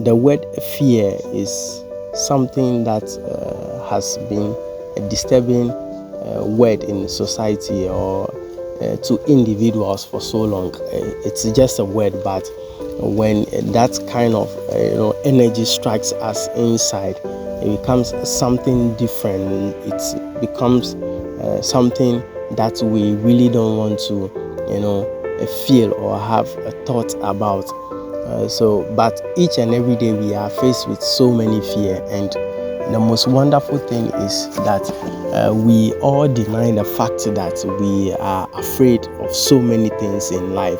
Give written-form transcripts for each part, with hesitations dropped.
the word fear is something that has been a disturbing word in society or to individuals for so long. It's just a word, but when that kind of energy strikes us inside, it becomes something different. It becomes something that we really don't want to feel or have a thought about. But each and every day we are faced with so many fear, and the most wonderful thing is that we all deny the fact that we are afraid of so many things in life.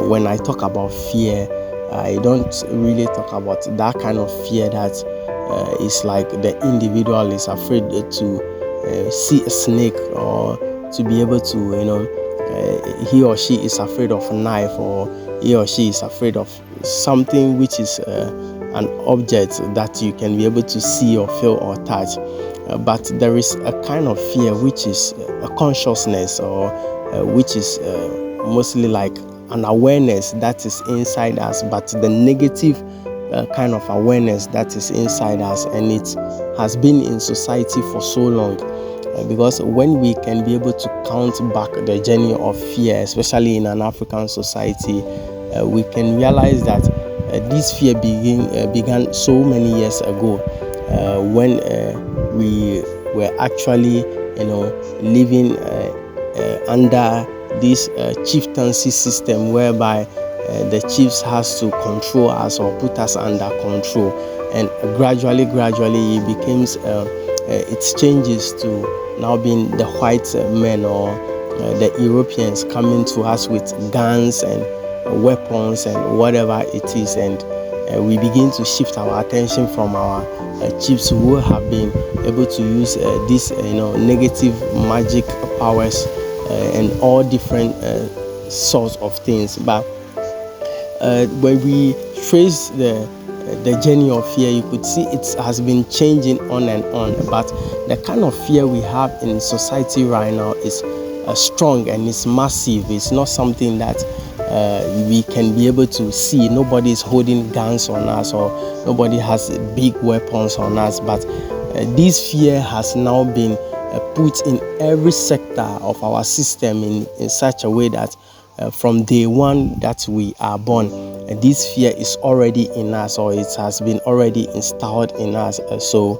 When I talk about fear, I don't really talk about that kind of fear that is like the individual is afraid to see a snake, or to be able to, he or she is afraid of a knife, or he or she is afraid of something which is an object that you can be able to see or feel or touch. But there is a kind of fear which is a consciousness, or which is mostly like an awareness that is inside us, but the negative kind of awareness that is inside us, and it has been in society for so long. Because when we can be able to count back the journey of fear, especially in an African society, we can realize that this fear began so many years ago, when we were actually living under this chieftaincy system, whereby the chiefs has to control us or put us under control, and gradually it becomes it changes to now being the white men, or the Europeans coming to us with guns and weapons and whatever it is, and we begin to shift our attention from our chiefs who have been able to use these negative magic powers and all different sorts of things. But when we trace the journey of fear, you could see it has been changing on and on. But the kind of fear we have in society right now is strong and it's massive. It's not something that we can be able to see. Nobody is holding guns on us, or nobody has big weapons on us. But this fear has now been put in every sector of our system in such a way that from day one that we are born, this fear is already in us, or it has been already installed in us. So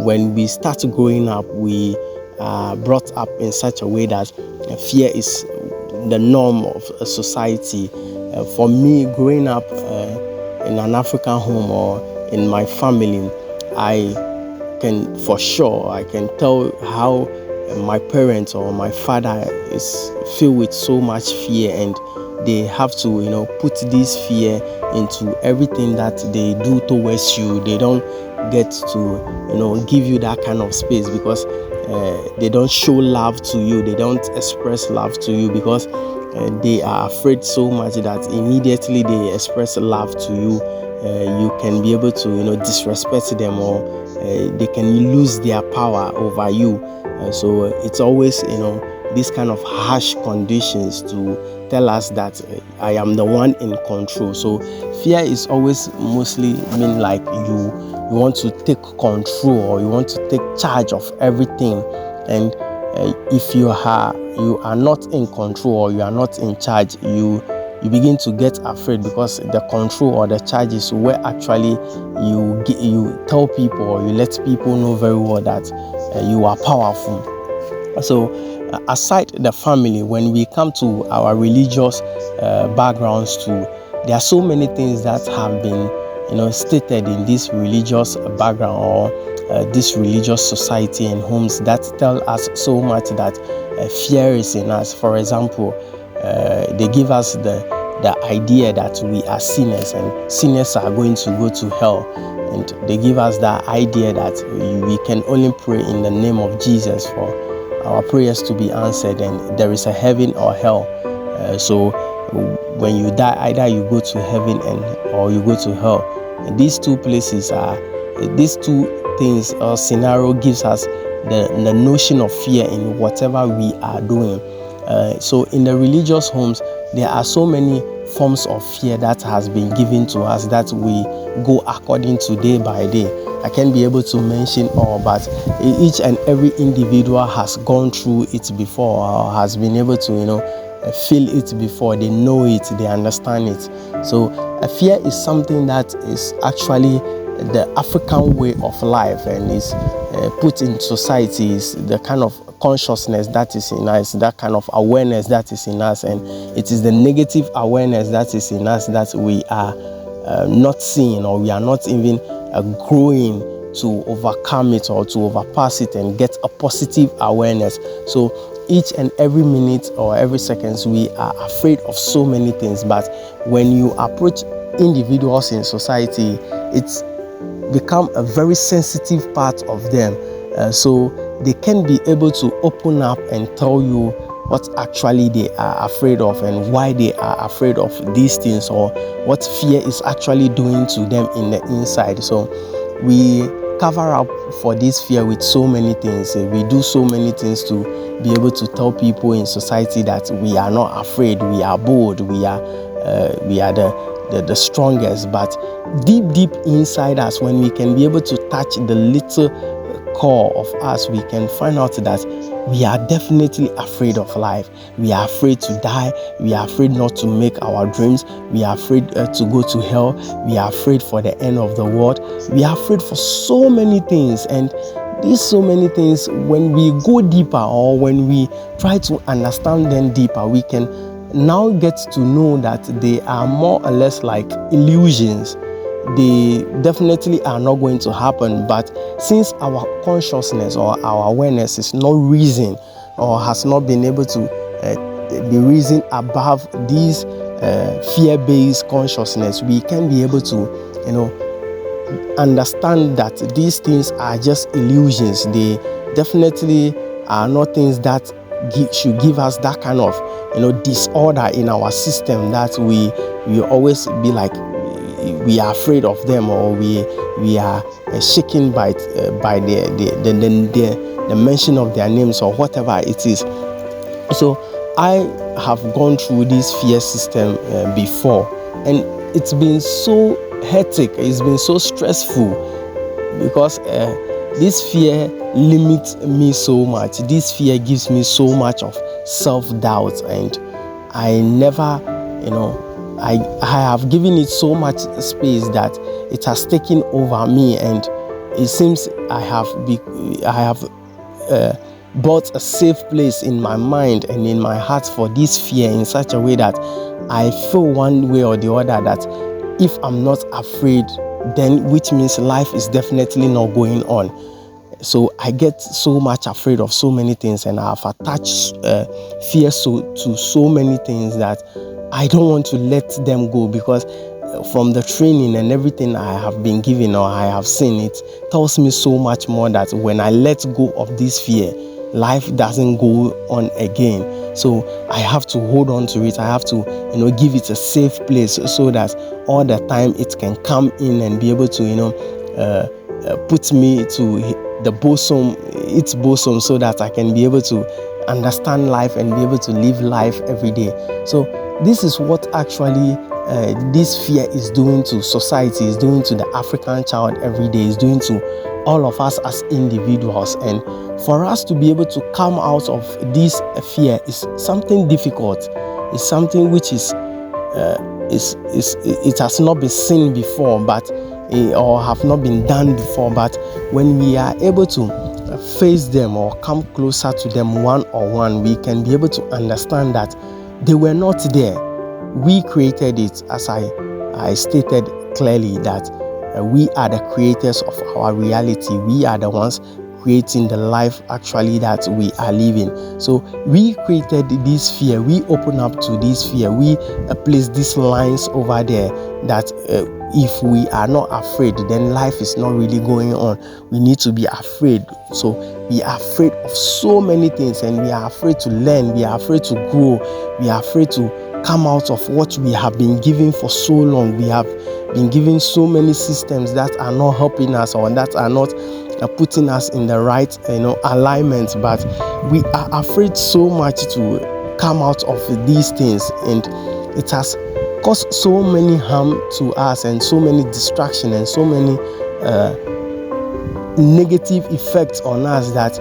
when we start growing up, we are brought up in such a way that fear is the norm of a society. For me, growing up in an African home or in my family, I can tell how my parents or my father is filled with so much fear, and they have to put this fear into everything that they do towards you. They don't get to give you that kind of space, because they don't show love to you. They don't express love to you, because they are afraid so much that immediately they express love to you, you can be able to disrespect them, or they can lose their power over you. So it's always this kind of harsh conditions to tell us that I am the one in control. So fear is always mostly mean like you want to take control, or you want to take charge of everything. And if you are not in control, or you are not in charge, you begin to get afraid, because the control or the charge is where actually you tell people, or you let people know very well that you are powerful. So aside the family, when we come to our religious backgrounds too, there are so many things that have been stated in this religious background, or this religious society and homes, that tell us so much that fear is in us. For example, they give us the idea that we are sinners, and sinners are going to go to hell. And they give us the idea that we can only pray in the name of Jesus for our prayers to be answered, and there is a heaven or hell. So when you die, either you go to heaven or you go to hell. And these two places these two things or scenario gives us the notion of fear in whatever we are doing. So in the religious homes, there are so many forms of fear that has been given to us that we go according to day by day. I can't be able to mention all, but each and every individual has gone through it before, or has been able to, feel it before. They know it, they understand it. So fear is something that is actually the African way of life, and is put in society, is the kind of consciousness that is in us, that kind of awareness that is in us, and it is the negative awareness that is in us that we are not seeing, or we are not even growing to overcome it or to overpass it and get a positive awareness. So each and every minute or every seconds we are afraid of so many things, but when you approach individuals in society, it's become a very sensitive part of them, so they can be able to open up and tell you what actually they are afraid of and why they are afraid of these things, or what fear is actually doing to them in the inside. So we cover up for this fear with so many things. We do so many things to be able to tell people in society that we are not afraid, we are bold, we are the strongest. But deep inside us, when we can be able to touch the little core of us, we can find out that we are definitely afraid of life. We are afraid to die. We are afraid not to make our dreams. We are afraid to go to hell. We are afraid for the end of the world. We are afraid for so many things. And these so many things, when we go deeper, or when we try to understand them deeper, we can now get to know that they are more or less like illusions. They definitely are not going to happen, but since our consciousness or our awareness is not reason, or has not been able to be reason above these fear-based consciousness, we can be able to understand that these things are just illusions. They definitely are not things that should give us that kind of disorder in our system, that we always be like we are afraid of them, or we are shaken by the mention of their names, or whatever it is. So I have gone through this fear system before, and it's been so hectic, it's been so stressful, because this fear limits me so much. This fear gives me so much of self-doubt, and I never, I have given it so much space that it has taken over me, and it seems I have bought a safe place in my mind and in my heart for this fear, in such a way that I feel one way or the other that if I'm not afraid, then which means life is definitely not going on. So I get so much afraid of so many things, and I've attached fear to so many things that I don't want to let them go, because from the training and everything I have been given, or I have seen, it tells me so much more that when I let go of this fear, life doesn't go on again. So I have to hold on to it. I have to give it a safe place, so that all the time it can come in and be able to put me to the bosom, its bosom, so that I can be able to understand life and be able to live life every day. So this is what actually this fear is doing to society, is doing to the African child every day, is doing to all of us as individuals. And for us to be able to come out of this fear is something difficult. It's something which it has not been seen before, but or have not been done before. But when we are able to face them or come closer to them one-on-one, we can be able to understand that they were not there. We created it, as I stated clearly, that we are the creators of our reality. We are the ones creating the life actually that we are living. So we created this fear. We open up to this fear. We place these lines over there that if we are not afraid, then life is not really going on. We need to be afraid. So we are afraid of so many things, and we are afraid to learn. We are afraid to grow. We are afraid to come out of what we have been given for so long. We have been given so many systems that are not helping us, or that are not putting us in the right alignment, but we are afraid so much to come out of these things, and it has cause so many harm to us and so many distraction and so many negative effects on us that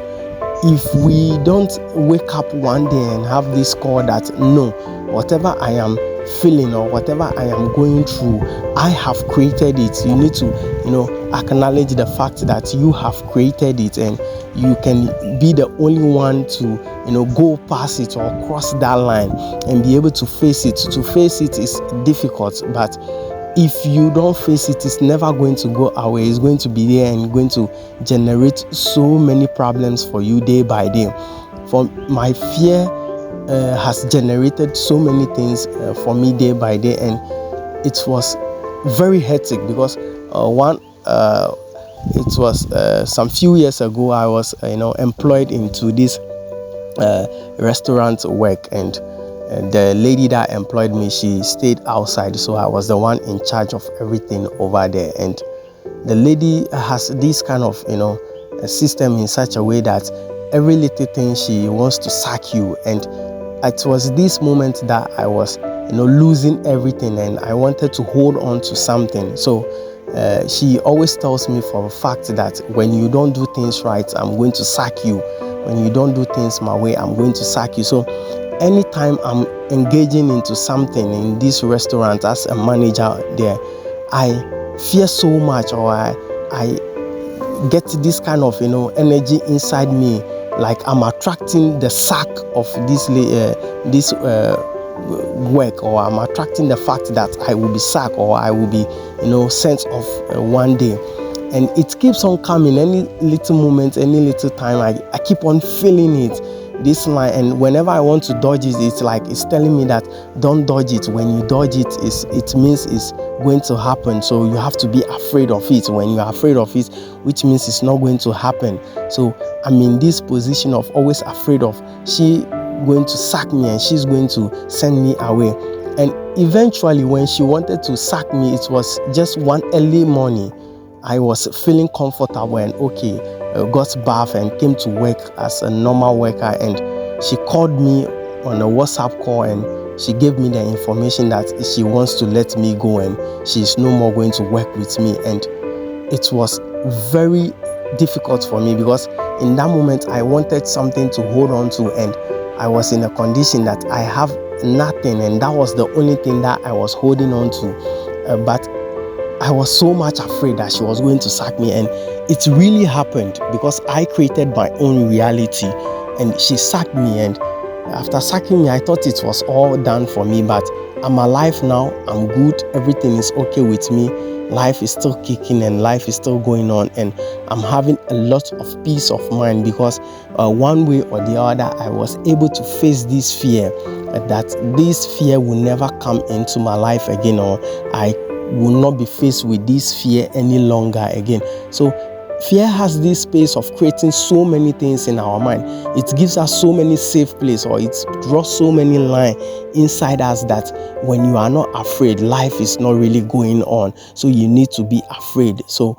if we don't wake up one day and have this call that no, whatever I am feeling or whatever I am going through, I have created it. You need to, acknowledge the fact that you have created it and you can be the only one to, go past it or cross that line and be able to face it. To face it is difficult, but if you don't face it, it's never going to go away. It's going to be there and going to generate so many problems for you day by day. For my fear has generated so many things for me day by day, and it was very hectic because it was some few years ago I was employed into this restaurant work, and the lady that employed me, she stayed outside, so I was the one in charge of everything over there. And the lady has this kind of a system in such a way that every little thing she wants to sack you. And it was this moment that I was losing everything and I wanted to hold on to something. So she always tells me for a fact that when you don't do things right, I'm going to sack you. When you don't do things my way, I'm going to sack you. So anytime I'm engaging into something in this restaurant as a manager there, I fear so much, or I get this kind of energy inside me, like I'm attracting the sack of this work, or I'm attracting the fact that I will be sacked or I will be sent off one day. And it keeps on coming any little moment, any little time. I keep on feeling it, this line, and whenever I want to dodge it, it's like it's telling me that don't dodge it. When you dodge it, it means it's going to happen. So you have to be afraid of it. When you are afraid of it, which means it's not going to happen. So I'm in this position of always afraid of she going to sack me and she's going to send me away. And eventually, when she wanted to sack me, it was just one early morning. I was feeling comfortable and okay, got bath and came to work as a normal worker, and she called me on a WhatsApp call and she gave me the information that she wants to let me go and she's no more going to work with me. And it was very difficult for me because in that moment I wanted something to hold on to, and I was in a condition that I have nothing, and that was the only thing that I was holding on to. But I was so much afraid that she was going to sack me, and it really happened because I created my own reality and she sacked me. And after sacking me, I thought it was all done for me, but I'm alive now, I'm good, everything is okay with me, life is still kicking and life is still going on, and I'm having a lot of peace of mind because one way or the other I was able to face this fear, that this fear will never come into my life again, or I will not be faced with this fear any longer again. So fear has this space of creating so many things in our mind. It gives us so many safe place, or it draws so many lines inside us that when you are not afraid, life is not really going on. So you need to be afraid. So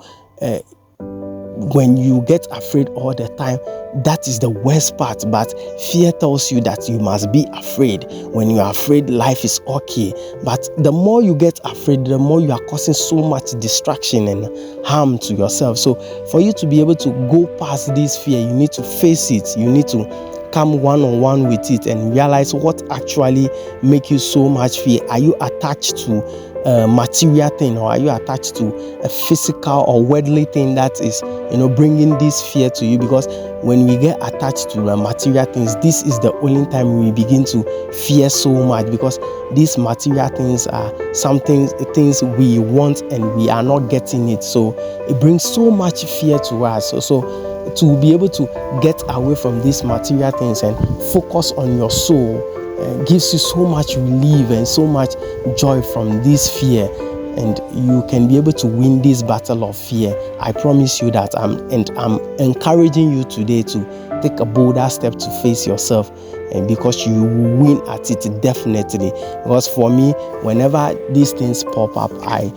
when you get afraid all the time, that is the worst part. But fear tells you that you must be afraid. When you are afraid, life is okay. But the more you get afraid, the more you are causing so much distraction and harm to yourself. So for you to be able to go past this fear, you need to face it. You need to come one-on-one with it and realize what actually makes you so much fear. Are you attached to a material thing, or are you attached to a physical or worldly thing that is bringing this fear to you? Because when we get attached to material things, this is the only time we begin to fear so much, because these material things are things we want and we are not getting it. So it brings so much fear to us. So to be able to get away from these material things and focus on your soul gives you so much relief and so much joy from this fear, and you can be able to win this battle of fear. I promise you that. I'm encouraging you today to take a bolder step to face yourself, and because you will win at it definitely. Because for me, whenever these things pop up, I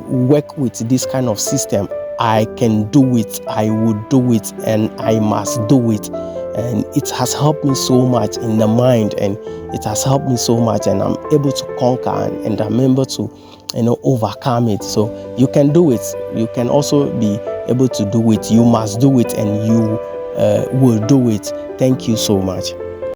work with this kind of system. I can do it, I will do it, and I must do it. and it has helped me so much in the mind, and it has helped me so much, and I'm able to conquer, and I'm able to overcome it. So you can do it. You can also be able to do it. You must do it, and you will do it. Thank you so much.